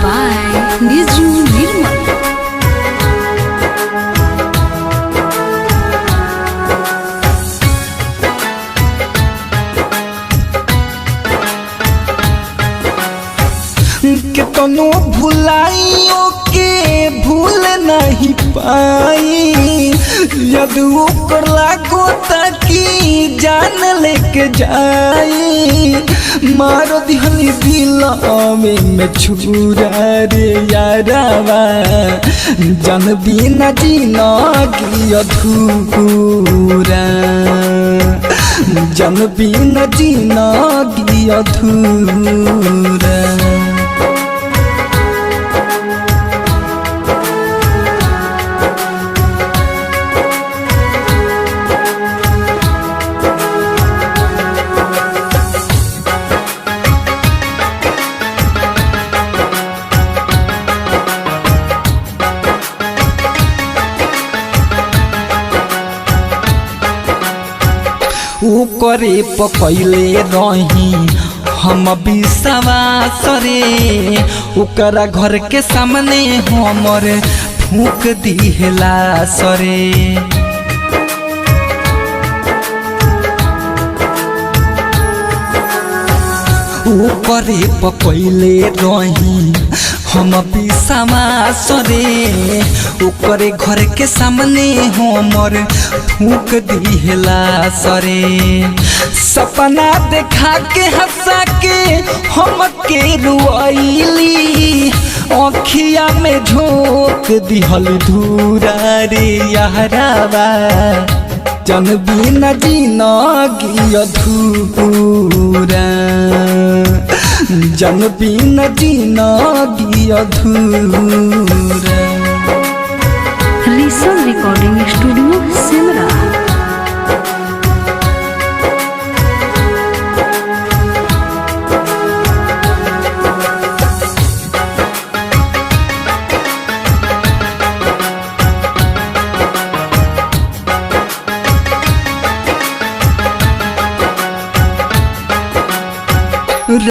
by Niju Nirmal. कितनो भुलाइयो के भूल नहीं पाई यद ओकर लागो ताकि जान लेके जाई मारो दिहली दिलवे में छुरा रे यारावा जन बिना जिंदगी अधूरा जन बिना जिंदगी अधूरा। करे पकैले रही हम विश्वास रे ओकरा घर के सामने हमर फूक दिहला सरे करे पकैले रही हम विश्वास रे ओकरे घर के सामने हमर फूक दिहला सरे सपना देखा के हंसा के हम के रुआइली अखिया में झोंक दिहल धूरा रे यारावा जन बिना जिंदगी अधूरा जन बिना जिंदगी अधूरा।